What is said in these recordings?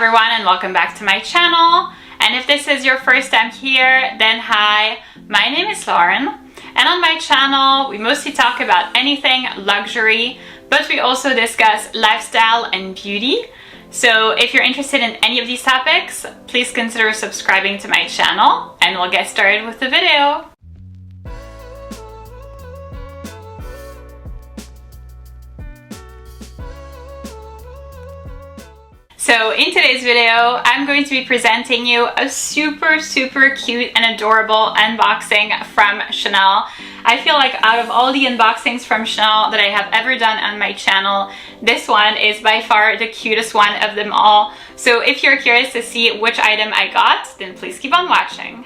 everyone, and welcome back to my channel. And if this is your first time here, then hi, my name is Lauren, and on my channel we mostly talk about anything luxury, but we also discuss lifestyle and beauty. So if you're interested in any of these topics, please consider subscribing to my channel, and we'll get started with the video. So in today's video, I'm going to be presenting you a super cute and adorable unboxing from Chanel. I feel like out of all the unboxings from Chanel that I have ever done on my channel, this one is by far the cutest one of them all. So if you're curious to see which item I got, then please keep on watching.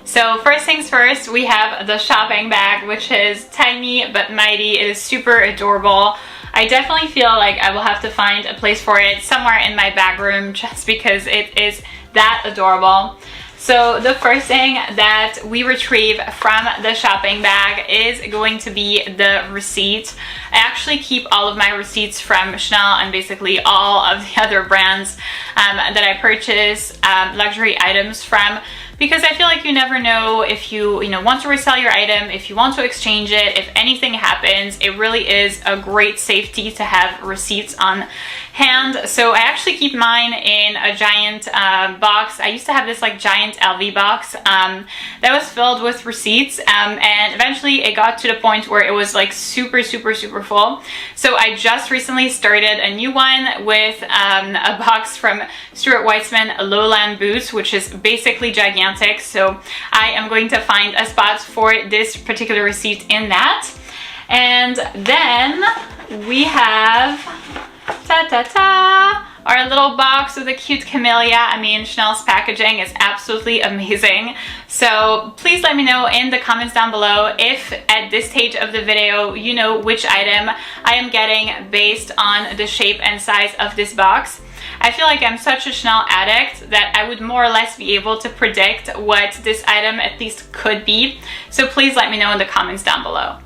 So first things first, we have the shopping bag, which is tiny but mighty. It is super adorable. I definitely feel like I will have to find a place for it somewhere in my bag room just because it is that adorable. So the first thing that we retrieve from the shopping bag is going to be the receipt. I actually keep all of my receipts from Chanel and basically all of the other brands that I purchase luxury items from, because I feel like you never know if you want to resell your item, if you want to exchange it, if anything happens. It really is a great safety to have receipts on hand. So I actually keep mine in a giant box. I used to have this like giant LV box that was filled with receipts, and eventually it got to the point where it was like super full. So I just recently started a new one with a box from Stuart Weitzman Lowland boots, which is basically gigantic. So I am going to find a spot for this particular receipt in that. And then we have our little box with a cute camellia. I mean, Chanel's packaging is absolutely amazing. So please let me know in the comments down below if at this stage of the video you know which item I am getting based on the shape and size of this box. I feel like I'm such a Chanel addict that I would more or less be able to predict what this item at least could be. So please let me know in the comments down below.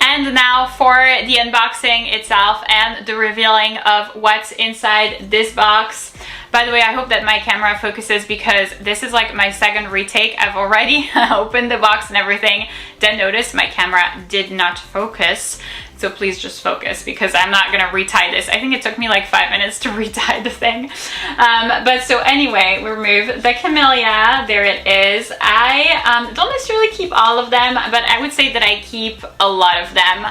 And now for the unboxing itself and the revealing of what's inside this box. By the way, I hope that my camera focuses because this is like my second retake. I've already opened the box and everything, then noticed my camera did not focus. So please just focus because I'm not gonna retie this. I think it took me like 5 minutes to retie the thing. But so anyway, we remove the camellia. There it is. I don't necessarily keep all of them, but I would say that I keep a lot of them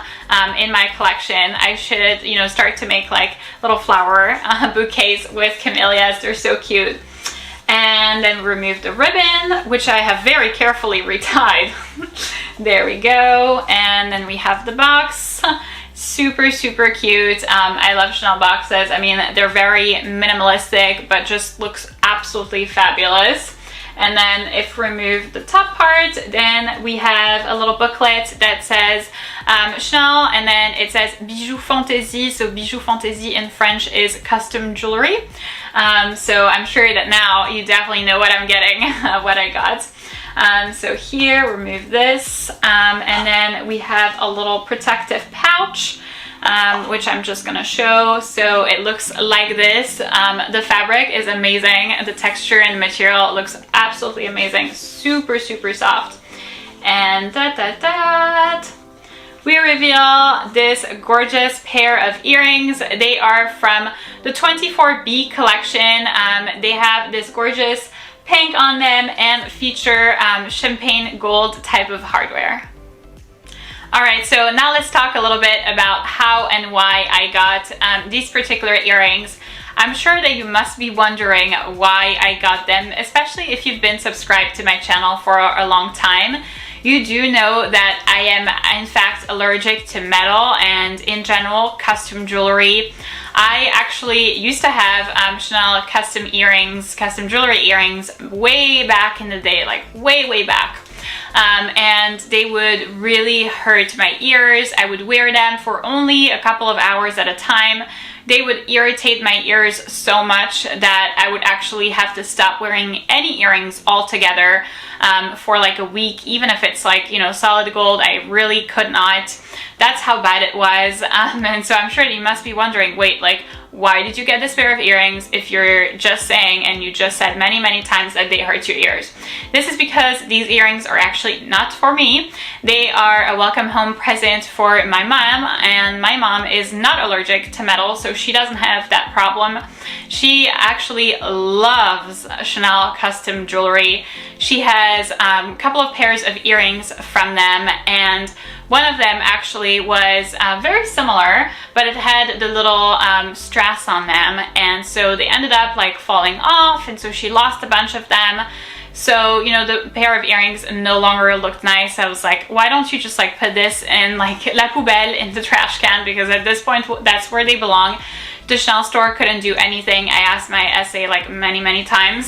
in my collection. I should, start to make like little flower bouquets with camellias. They're so cute. And then remove the ribbon, which I have very carefully retied. There we go. And then we have the box. Super cute. I love Chanel boxes. I mean, they're very minimalistic, but just looks absolutely fabulous. And then if we remove the top part, then we have a little booklet that says Chanel, and then it says Bijou Fantaisie. So Bijou Fantaisie in French is custom jewelry. So I'm sure that now you definitely know what I'm getting, what I got. So here, remove this, and then we have a little protective pouch, which I'm just gonna show. So it looks like this. The fabric is amazing. The texture and the material looks absolutely amazing. Super soft. And we reveal this gorgeous pair of earrings. They are from the 24B collection. They have this gorgeous pink on them and feature champagne gold type of hardware. Alright, so now let's talk a little bit about how and why I got these particular earrings. I'm sure that you must be wondering why I got them, especially if you've been subscribed to my channel for a long time. You do know that I am in fact allergic to metal and in general custom jewelry. I actually used to have Chanel custom earrings, custom jewelry earrings way back in the day, like way back. And they would really hurt my ears. I would wear them for only a couple of hours at a time. They would irritate my ears so much that I would actually have to stop wearing any earrings altogether for like a week, even if it's like, solid gold. I really could not That's how bad it was. And so I'm sure you must be wondering, wait, like, why did you get this pair of earrings if you're just saying, and you just said many times that they hurt your ears? This is because these earrings are actually not for me. They are a welcome home present for my mom, and my mom is not allergic to metal, so she doesn't have that problem. She actually loves Chanel custom jewelry. She has a couple of pairs of earrings from them, and one of them actually was very similar, but it had the little strass on them, and so they ended up like falling off, and so she lost a bunch of them. So, you know, the pair of earrings no longer looked nice. I was like, why don't you just like put this in like la poubelle, in the trash can, because at this point that's where they belong. The Chanel store couldn't do anything. I asked my SA like many times.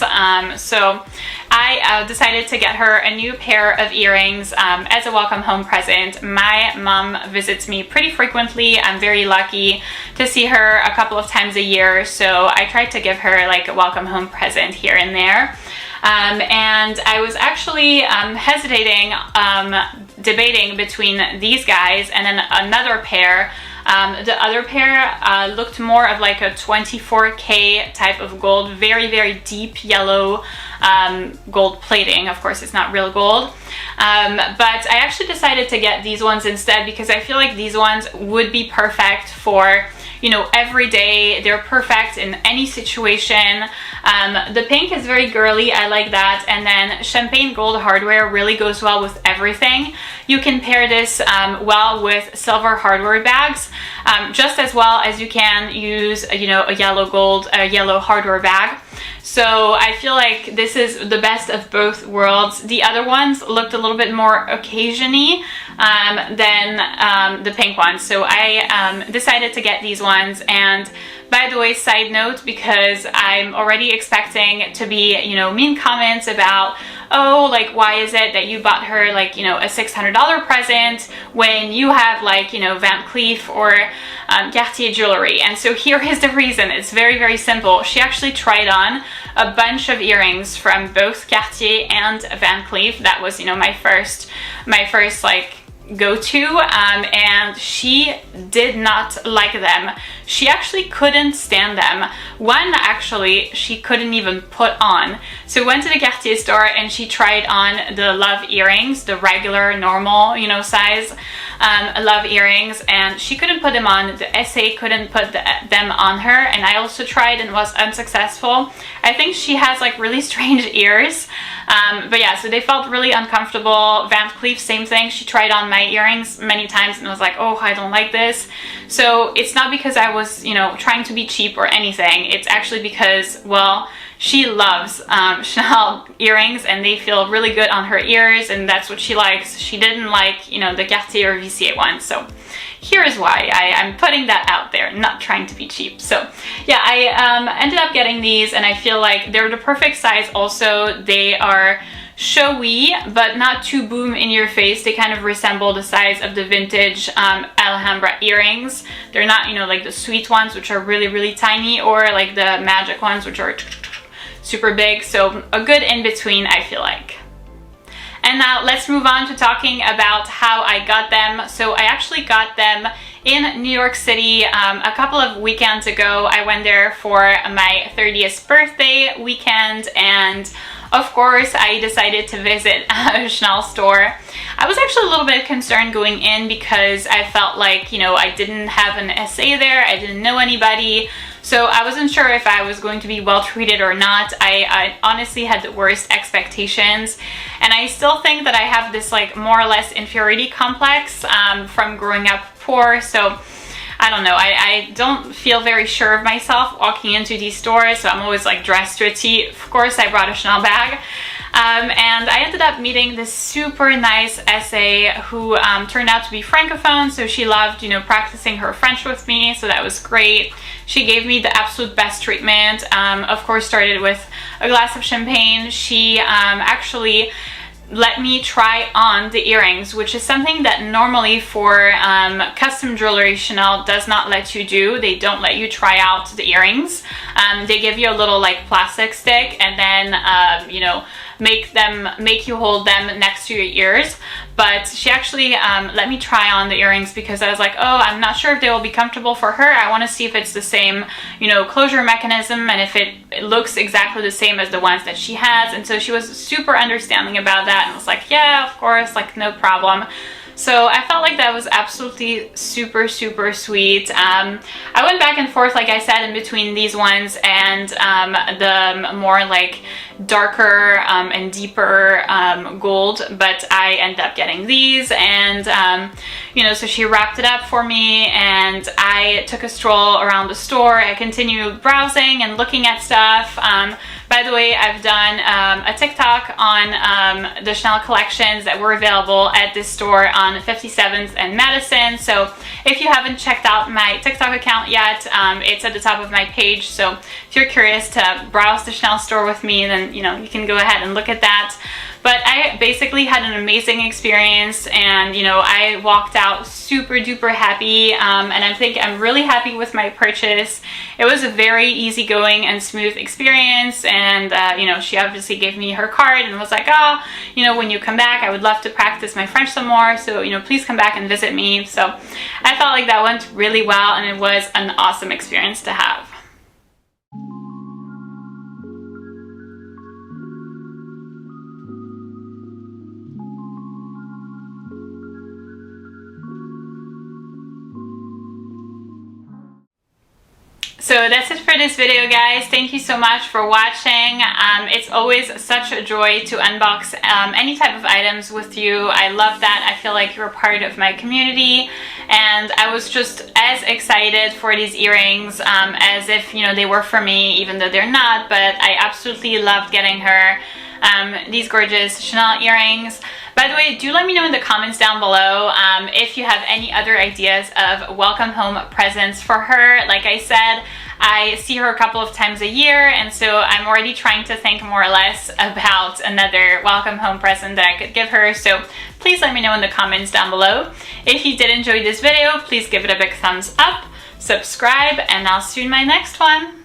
So I decided to get her a new pair of earrings as a welcome home present. My mom visits me pretty frequently. I'm very lucky to see her a couple of times a year, so I tried to give her like a welcome home present here and there. And I was actually hesitating, debating between these guys and then another pair. The other pair looked more of like a 24K type of gold, very deep yellow gold plating. Of course, it's not real gold. But I actually decided to get these ones instead because I feel like these ones would be perfect for, you know, every day. They're perfect in any situation. The pink is very girly, I like that, and then champagne gold hardware really goes well with everything. You can pair this well with silver hardware bags, just as well as you can use, you know, a yellow hardware bag. So I feel like this is the best of both worlds. The other ones looked a little bit more occasion-y than the pink ones. So I decided to get these ones. And by the way, side note, because I'm already expecting to be, you know, mean comments about, oh, like, why is it that you bought her, like, you know, a $600 present when you have, like, you know, Van Cleef or Cartier jewelry? And so here is the reason. It's very simple. She actually tried on a bunch of earrings from both Cartier and Van Cleef. That was, you know, my first like go-to, and she did not like them. She actually couldn't stand them. One actually she couldn't even put on. So we went to the Cartier store and she tried on the Love earrings, the regular normal, you know, size Love earrings, and she couldn't put them on. The SA couldn't put them on her, and I also tried and was unsuccessful. I think she has like really strange ears. But yeah, so they felt really uncomfortable. Van Cleef, same thing. She tried on my earrings many times and was like, oh, I don't like this. So it's not because I was, you know, trying to be cheap or anything. It's actually because, well, she loves Chanel earrings and they feel really good on her ears, and that's what she likes. She didn't like, you know, the Cartier or VCA ones. So here is why I'm putting that out there, not trying to be cheap. So yeah, I ended up getting these, and I feel like they're the perfect size also. They are showy, but not too boom in your face. They kind of resemble the size of the vintage Alhambra earrings. They're not, you know, like the sweet ones, which are really tiny, or like the magic ones, which are super big. So a good in-between, I feel like. And now let's move on to talking about how I got them. So I actually got them in New York City a couple of weekends ago. I went there for my 30th birthday weekend, and of course I decided to visit a Chanel store. I was actually a little bit concerned going in because I felt like, you know, I didn't have an SA there, I didn't know anybody. So I wasn't sure if I was going to be well treated or not. I honestly had the worst expectations, and I still think that I have this like more or less inferiority complex from growing up poor. So I don't know, I don't feel very sure of myself walking into these stores, so I'm always like dressed to a T. Of course I brought a Chanel bag. And I ended up meeting this super nice SA who turned out to be Francophone, so she loved, you know, practicing her French with me, so that was great. She gave me the absolute best treatment. Of course, started with a glass of champagne. She actually let me try on the earrings, which is something that normally for custom jewelry Chanel does not let you do. They don't let you try out the earrings. They give you a little like plastic stick and then you know, make you hold them next to your ears. But she actually let me try on the earrings because I was like, oh, I'm not sure if they will be comfortable for her. I want to see if it's the same, you know, closure mechanism and if it looks exactly the same as the ones that she has. And so she was super understanding about that and was like, yeah, of course, like no problem. So I felt like that was absolutely super, super sweet. I went back and forth, like I said, in between these ones and the more like darker and deeper gold, but I ended up getting these. And you know, so she wrapped it up for me and I took a stroll around the store. I continued browsing and looking at stuff. By the way, I've done a TikTok on the Chanel collections that were available at this store on 57th and Madison. So if you haven't checked out my TikTok account yet, it's at the top of my page. So if you're curious to browse the Chanel store with me, then you know, you can go ahead and look at that. But I basically had an amazing experience and, you know, I walked out super duper happy and I think I'm really happy with my purchase. It was a very easygoing and smooth experience and, you know, she obviously gave me her card and was like, oh, you know, when you come back, I would love to practice my French some more. So, you know, please come back and visit me. So I felt like that went really well and it was an awesome experience to have. So that's it for this video, guys. Thank you so much for watching. It's always such a joy to unbox any type of items with you. I love that. I feel like you're a part of my community and I was just as excited for these earrings as if, you know, they were for me, even though they're not, but I absolutely loved getting her these gorgeous Chanel earrings. By the way, do let me know in the comments down below if you have any other ideas of welcome home presents for her. Like I said, I see her a couple of times a year, and so I'm already trying to think more or less about another welcome home present that I could give her. So please let me know in the comments down below. If you did enjoy this video, please give it a big thumbs up, subscribe, and I'll see you in my next one.